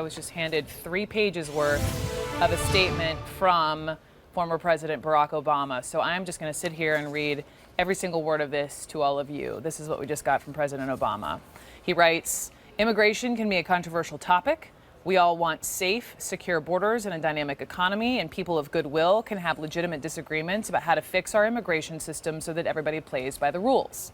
I was just handed 3 pages worth of a statement from former President Barack Obama. So I'm just going to sit here and read every single word of this to all of you. This is what we just got from President Obama. He writes, "Immigration can be a controversial topic. We all want safe, secure borders and a dynamic economy, and people of goodwill can have legitimate disagreements about how to fix our immigration system so that everybody plays by the rules.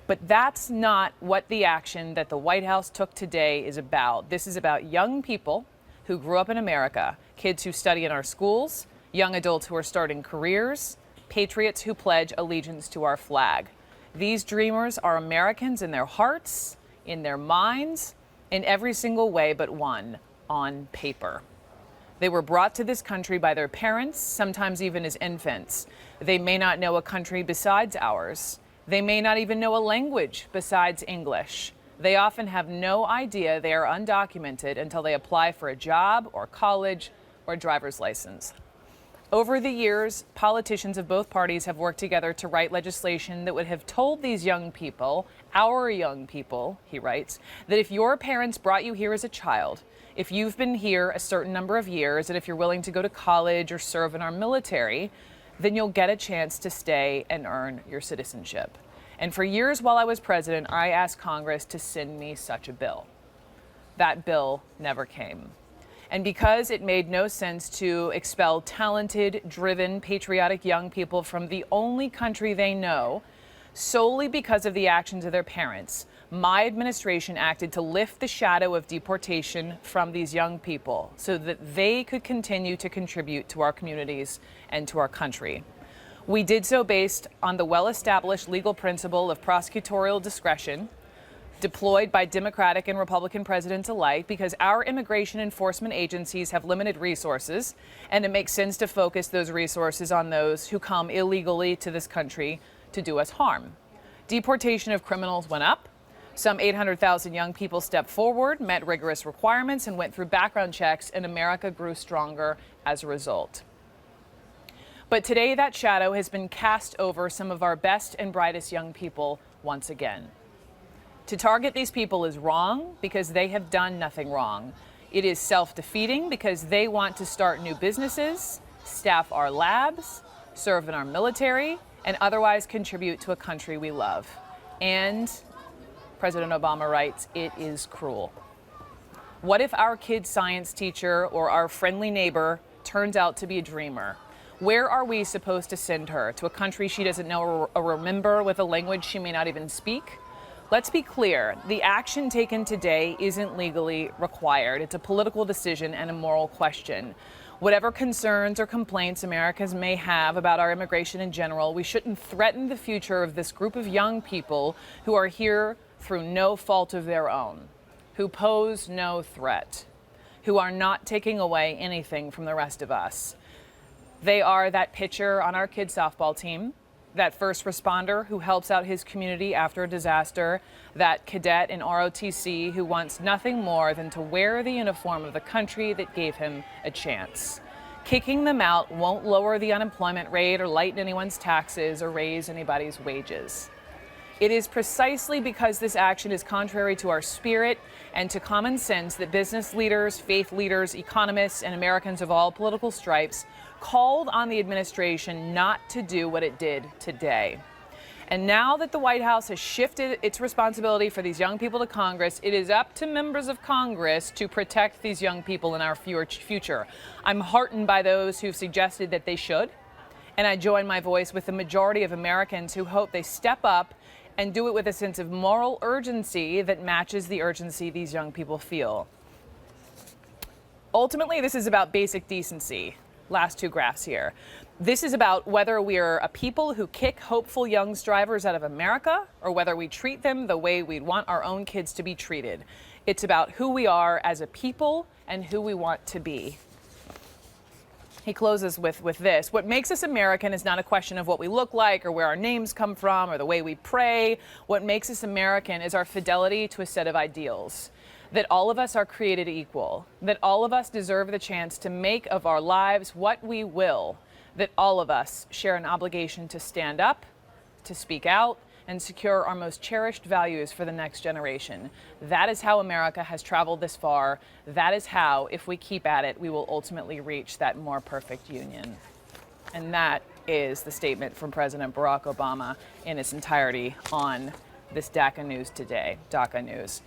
But that's not what the action that the White House took today is about. This is about young people who grew up in America, kids who study in our schools, young adults who are starting careers, patriots who pledge allegiance to our flag. These dreamers are Americans in their hearts, in their minds, in every single way but one, on paper. They were brought to this country by their parents, sometimes even as infants. They may not know a country besides ours. They may not even know a language besides English. They often have no idea they are undocumented until they apply for a job or college or a driver's license. Over the years, politicians of both parties have worked together to write legislation that would have told these young people, our young people, he writes, that if your parents brought you here as a child, if you've been here a certain number of years, and if you're willing to go to college or serve in our military, then you'll get a chance to stay and earn your citizenship. And for years while I was president, I asked Congress to send me such a bill. That bill never came. And because it made no sense to expel talented, driven, patriotic young people from the only country they know, solely because of the actions of their parents, my administration acted to lift the shadow of deportation from these young people so that they could continue to contribute to our communities and to our country. We did so based on the well-established legal principle of prosecutorial discretion deployed by Democratic and Republican presidents alike, because our immigration enforcement agencies have limited resources, and it makes sense to focus those resources on those who come illegally to this country to do us harm. Deportation of criminals went up. Some 800,000 young people stepped forward, met rigorous requirements, and went through background checks, and America grew stronger as a result. But today, that shadow has been cast over some of our best and brightest young people once again. To target these people is wrong because they have done nothing wrong. It is self-defeating because they want to start new businesses, staff our labs, serve in our military, and otherwise contribute to a country we love. And President Obama writes, it is cruel. What if our kid's science teacher or our friendly neighbor turns out to be a dreamer? Where are we supposed to send her? To a country she doesn't know or remember, with a language she may not even speak? Let's be clear, the action taken today isn't legally required. It's a political decision and a moral question. Whatever concerns or complaints Americans may have about our immigration in general, we shouldn't threaten the future of this group of young people who are here through no fault of their own, who pose no threat, who are not taking away anything from the rest of us. They are that pitcher on our kids' softball team, that first responder who helps out his community after a disaster, that cadet in ROTC who wants nothing more than to wear the uniform of the country that gave him a chance. Kicking them out won't lower the unemployment rate or lighten anyone's taxes or raise anybody's wages. It is precisely because this action is contrary to our spirit and to common sense that business leaders, faith leaders, economists, and Americans of all political stripes called on the administration not to do what it did today. And now that the White House has shifted its responsibility for these young people to Congress, it is up to members of Congress to protect these young people in our future. I'm heartened by those who've suggested that they should, and I join my voice with the majority of Americans who hope they step up and do it with a sense of moral urgency that matches the urgency these young people feel. Ultimately, this is about basic decency. Last 2 graphs here. This is about whether we are a people who kick hopeful young strivers out of America or whether we treat them the way we'd want our own kids to be treated. It's about who we are as a people and who we want to be. He closes with this. What makes us American is not a question of what we look like or where our names come from or the way we pray. What makes us American is our fidelity to a set of ideals. That all of us are created equal. That all of us deserve the chance to make of our lives what we will. That all of us share an obligation to stand up, to speak out, and secure our most cherished values for the next generation. That is how America has traveled this far. That is how, if we keep at it, we will ultimately reach that more perfect union. And that is the statement from President Barack Obama in its entirety on this DACA News today, DACA News.